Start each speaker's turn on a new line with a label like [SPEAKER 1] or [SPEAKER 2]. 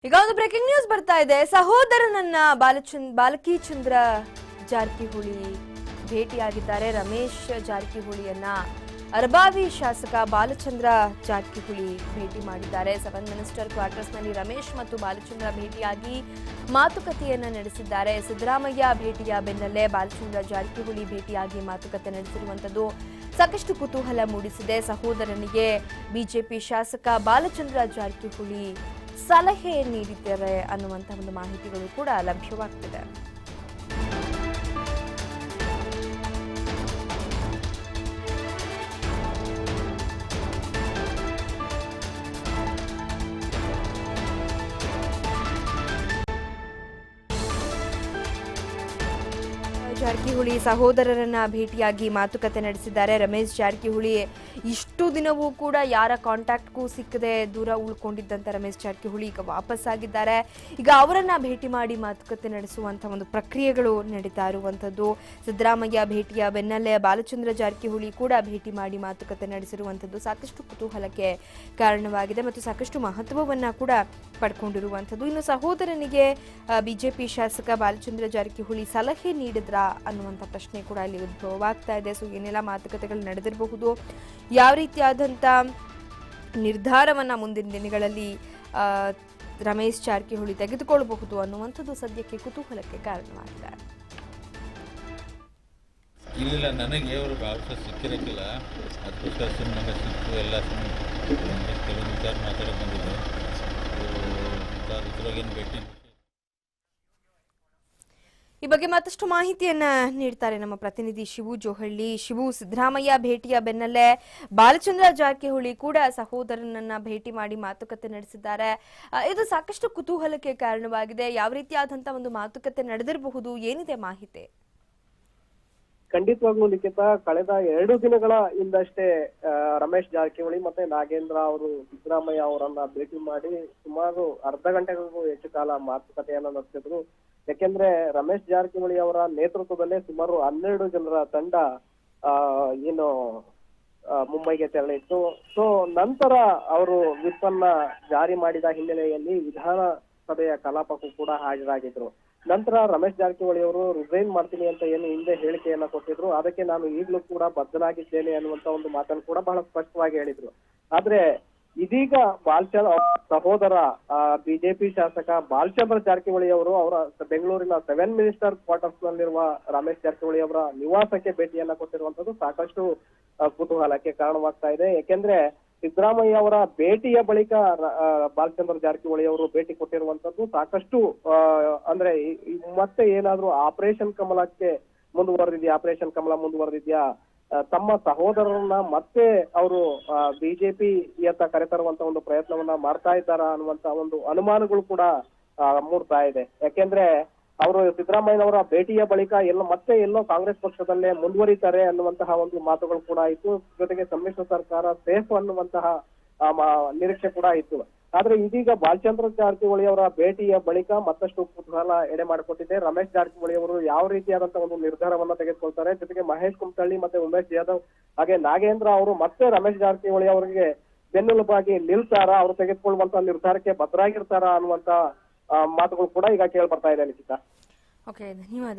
[SPEAKER 1] ಈಗ ಒಂದು breaking news ಬರ್ತಾ ಇದೆ. ಸಹೋದರನನ್ನ ಬಾಲಕಿ ಚಂದ್ರ ಜಾರಕಿಹೊಳಿ ಭೇಟಿಯಾಗಿದ್ದಾರೆ. ರಮೇಶ್ ಜಾರಕಿಹೊಳಿಯನ್ನ ಅರಬಾವಿ ಶಾಸಕ ಬಾಲಚಂದ್ರ ಜಾರಕಿಹೊಳಿ ಭೇಟಿ ಮಾಡಿದ್ದಾರೆ. 7 ಮಿನಿಸ್ಟರ್ ಕ್ವಾರ್ಟರ್ಸ್ ನಲ್ಲಿ ರಮೇಶ್ ಮತ್ತು ಬಾಲಚಂದ್ರ ಭೇಟಿಯಾಗಿ ಮಾತುಕತೆಯನ್ನ ನಡೆಸಿದ್ದಾರೆ. ಸಿದ್ದರಾಮಯ್ಯ ಭೇಟಿಯ ಬೆನ್ನಲ್ಲೇ ಬಾಲಚಂದ್ರ ಜಾರಕಿಹೊಳಿ ಭೇಟಿಯಾಗಿ ಮಾತುಕತೆ ನಡೆಸಿರುವಂತದ್ದು ಸಾಕಷ್ಟು ಕುತೂಹಲ ಮೂಡಿಸಿದೆ. ಸಹೋದರನಿಗೆ ಬಿಜೆಪಿ ಶಾಸಕ ಬಾಲಚಂದ್ರ ಜಾರಕಿಹೊಳಿ ಸಲಹೆ ನೀಡಿದ್ದಾರೆ ಅನ್ನುವಂತಹ ಒಂದು ಮಾಹಿತಿಗಳು ಕೂಡ ಲಭ್ಯವಾಗ್ತಿದೆ. ಜಾರಕಿಹೊಳಿ ಸಹೋದರರನ್ನ ಭೇಟಿಯಾಗಿ ಮಾತುಕತೆ ನಡೆಸಿದ್ದಾರೆ. ರಮೇಶ್ ಜಾರಕಿಹೊಳಿ ಇಷ್ಟು ದಿನವೂ ಕೂಡ ಯಾರ ಕಾಂಟ್ಯಾಕ್ಟ್ಗೂ ಸಿಕ್ಕದೆ ದೂರ ಉಳ್ಕೊಂಡಿದ್ದಂತ ರಮೇಶ್ ಜಾರಕಿಹೊಳಿ ಈಗ ವಾಪಸ್ ಆಗಿದ್ದಾರೆ. ಈಗ ಅವರನ್ನ ಭೇಟಿ ಮಾಡಿ ಮಾತುಕತೆ ನಡೆಸುವಂತಹ ಒಂದು ಪ್ರಕ್ರಿಯೆಗಳು ನಡೀತಾ ಇರುವಂತದ್ದು. ಸಿದ್ದರಾಮಯ್ಯ ಭೇಟಿಯ ಬೆನ್ನಲ್ಲೇ ಬಾಲಚಂದ್ರ ಜಾರಕಿಹೊಳಿ ಕೂಡ ಭೇಟಿ ಮಾಡಿ ಮಾತುಕತೆ ನಡೆಸಿರುವಂತದ್ದು ಸಾಕಷ್ಟು ಕುತೂಹಲಕ್ಕೆ ಕಾರಣವಾಗಿದೆ ಮತ್ತು ಸಾಕಷ್ಟು ಮಹತ್ವವನ್ನ ಕೂಡ ಪಡ್ಕೊಂಡಿರುವಂತದ್ದು. ಇನ್ನು ಸಹೋದರನಿಗೆ ಬಿಜೆಪಿ ಶಾಸಕ ಬಾಲಚಂದ್ರ ಜಾರಕಿಹೊಳಿ ಸಲಹೆ ನೀಡಿದ್ರಾ ಅನ್ನುವಂಥ ಪ್ರಶ್ನೆ ಕೂಡ ಇಲ್ಲಿ ಉದ್ಭವವಾಗ್ತಾ ಇದೆ. ಸೊ ಏನೆಲ್ಲ ಮಾತುಕತೆಗಳು ನಡೆದಿರಬಹುದು, ಯಾವ ರೀತಿಯಾದಂಥ ನಿರ್ಧಾರವನ್ನ ಮುಂದಿನ ದಿನಗಳಲ್ಲಿ ರಮೇಶ್ ಜಾರಕಿಹೊಳಿ ತೆಗೆದುಕೊಳ್ಳಬಹುದು ಅನ್ನುವಂಥದ್ದು ಸದ್ಯಕ್ಕೆ ಕುತೂಹಲಕ್ಕೆ ಕಾರಣವಾಗಿದೆ.
[SPEAKER 2] ಇಲ್ಲ, ನನಗೆ ಅವರು ಅವಕಾಶ ಸಿಕ್ಕಿರಕ್ಕಿಲ್ಲ. ಅದಕ್ಕೋಸ್ಕರ ಸುಮ್ಮನೆ ಸಿಕ್ಕು ಎಲ್ಲ ಕೆಲವು ವಿಚಾರ ಮಾತಾಡೋಕೆ ಬಂದಿದೆ. ಇದ್ರೊಳಗೇನು ಭೇಟಿ
[SPEAKER 1] ಈ ಬಗ್ಗೆ ಮತ್ತಷ್ಟು ಮಾಹಿತಿಯನ್ನ ನೀಡ್ತಾರೆ ನಮ್ಮ ಪ್ರತಿನಿಧಿ ಶಿವು ಜೋಹಳ್ಳಿ. ಶಿವು, ಸಿದ್ದರಾಮಯ್ಯ ಭೇಟಿಯ ಬೆನ್ನಲ್ಲೇ ಬಾಲಚಂದ್ರ ಜಾರಕಿಹೊಳಿ ಕೂಡ ಸಹೋದರನನ್ನ ಭೇಟಿ ಮಾಡಿ ಮಾತುಕತೆ ನಡೆಸಿದ್ದಾರೆ. ಇದು ಸಾಕಷ್ಟು ಕುತೂಹಲಕ್ಕೆ ಕಾರಣವಾಗಿದೆ. ಯಾವ ರೀತಿಯಾದಂತಹ ಒಂದು ಮಾತುಕತೆ ನಡೆದಿರಬಹುದು, ಏನಿದೆ ಮಾಹಿತಿ?
[SPEAKER 3] ಖಂಡಿತವಾಗ್ಲೂ ಲಿಖಿತ, ಕಳೆದ 2 ದಿನಗಳ ಹಿಂದಷ್ಟೇ ರಮೇಶ್ ಜಾರಕಿಹೊಳಿ ಮತ್ತೆ ನಾಗೇಂದ್ರ ಅವರು ಸಿದ್ದರಾಮಯ್ಯ ಅವರನ್ನ ಭೇಟಿ ಮಾಡಿ ಸುಮಾರು ಅರ್ಧ ಗಂಟೆಗೂ ಹೆಚ್ಚು ಕಾಲ ಮಾತುಕತೆಯನ್ನ ನಡೆಸಿದ್ರು. ಯಾಕೆಂದ್ರೆ ರಮೇಶ್ ಜಾರಕಿಹೊಳಿ ಅವರ ನೇತೃತ್ವದಲ್ಲೇ ಸುಮಾರು 12 ಜನರ ತಂಡ ಏನು ಮುಂಬೈಗೆ ತೆರಳಿತ್ತು. ಸೊ ನಂತರ ಅವರು ವಿಪ್ ಅನ್ನ ಜಾರಿ ಮಾಡಿದ ಹಿನ್ನೆಲೆಯಲ್ಲಿ ವಿಧಾನಸಭೆಯ ಕಲಾಪಕ್ಕೂ ಕೂಡ ಹಾಜರಾಗಿದ್ರು. ನಂತರ ರಮೇಶ್ ಜಾರಕಿಹೊಳಿ ಅವರು ರಿಸೈನ್ ಮಾಡ್ತೀನಿ ಅಂತ ಏನು ಹಿಂದೆ ಹೇಳಿಕೆಯನ್ನ ಕೊಟ್ಟಿದ್ರು, ಅದಕ್ಕೆ ನಾನು ಈಗಲೂ ಕೂಡ ಬದ್ಧನಾಗಿದ್ದೇನೆ ಅನ್ನುವಂತ ಒಂದು ಮಾತನ್ನು ಕೂಡ ಬಹಳ ಸ್ಪಷ್ಟವಾಗಿ ಹೇಳಿದ್ರು. ಆದ್ರೆ ಇದೀಗ ಬಾಲಚಂದ್ರ ಸಹೋದರ ಬಿಜೆಪಿ ಶಾಸಕ ಬಾಲಚಂದ್ರ ಜಾರಕಿಹೊಳಿ ಅವರು ಅವರ ಬೆಂಗಳೂರಿನ 7 ಮಿನಿಸ್ಟರ್ ಕ್ವಾರ್ಟರ್ಸ್ ನಲ್ಲಿರುವ ರಮೇಶ್ ಜಾರಕಿಹೊಳಿ ಅವರ ನಿವಾಸಕ್ಕೆ ಭೇಟಿಯನ್ನ ಕೊಟ್ಟಿರುವಂತದ್ದು ಸಾಕಷ್ಟು ಕುತೂಹಲಕ್ಕೆ ಕಾರಣವಾಗ್ತಾ ಇದೆ. ಯಾಕೆಂದ್ರೆ ಸಿದ್ದರಾಮಯ್ಯ ಅವರ ಭೇಟಿಯ ಬಳಿಕ ಬಾಲಚಂದ್ರ ಜಾರಕಿಹೊಳಿ ಅವರು ಭೇಟಿ ಕೊಟ್ಟಿರುವಂತದ್ದು ಸಾಕಷ್ಟು ಅಂದ್ರೆ ಮತ್ತೆ ಏನಾದ್ರೂ ಆಪರೇಷನ್ ಕಮಲಕ್ಕೆ ಆಪರೇಷನ್ ಕಮಲ ಮುಂದುವರೆದಿದ್ಯಾ, ತಮ್ಮ ಸಹೋದರರನ್ನ ಮತ್ತೆ ಅವರು ಬಿಜೆಪಿಯತ್ತ ಕರೆತರುವಂತ ಒಂದು ಪ್ರಯತ್ನವನ್ನ ಮಾಡ್ತಾ ಇದ್ದಾರಾ ಅನ್ನುವಂತ ಒಂದು ಅನುಮಾನಗಳು ಕೂಡ ಮೂಡ್ತಾ ಇದೆ. ಯಾಕೆಂದ್ರೆ ಅವರು ಸಿದ್ದರಾಮಯ್ಯನವರ ಭೇಟಿಯ ಬಳಿಕ ಎಲ್ಲೋ ಕಾಂಗ್ರೆಸ್ ಪಕ್ಷದಲ್ಲೇ ಮುಂದುವರಿತಾರೆ ಅನ್ನುವಂತಹ ಒಂದು ಮಾತುಗಳು ಕೂಡ ಇತ್ತು. ಜೊತೆಗೆ ಸಮ್ಮಿಶ್ರ ಸರ್ಕಾರ ಸೇಫ್ ಅನ್ನುವಂತಹ ನಿರೀಕ್ಷೆ ಕೂಡ ಇತ್ತು. ಆದ್ರೆ ಇದೀಗ ಬಾಲಚಂದ್ರ ಜಾರಕಿಹೊಳಿ ಅವರ ಭೇಟಿಯ ಬಳಿಕ ಮತ್ತಷ್ಟು ಕುತೂಹಲ ಎಡೆ ಮಾಡಿಕೊಟ್ಟಿದೆ. ರಮೇಶ್ ಜಾರಕಿಹೊಳಿ ಅವರು ಯಾವ ರೀತಿಯಾದಂತಹ ಒಂದು ನಿರ್ಧಾರವನ್ನ ತೆಗೆದುಕೊಳ್ತಾರೆ, ಜೊತೆಗೆ ಮಹೇಶ್ ಕುಮಟಳ್ಳಿ ಮತ್ತೆ ಉಮೇಶ್ ಯಾದವ್ ಹಾಗೆ ನಾಗೇಂದ್ರ ಅವರು ಮತ್ತೆ ರಮೇಶ್ ಜಾರಕಿಹೊಳಿ ಅವರಿಗೆ ಬೆನ್ನೆಲುಬಾಗಿ ನಿಲ್ತಾರಾ, ಅವರು ತೆಗೆದುಕೊಳ್ಳುವಂತ ನಿರ್ಧಾರಕ್ಕೆ ಬದ್ಧರಾಗಿರ್ತಾರಾ ಅನ್ನುವಂತ ಮಾತುಗಳು ಕೂಡ ಈಗ ಕೇಳಿ ಬರ್ತಾ ಇದೆ ಲಿಖಿತ.
[SPEAKER 1] ಓಕೆ, ಧನ್ಯವಾದ.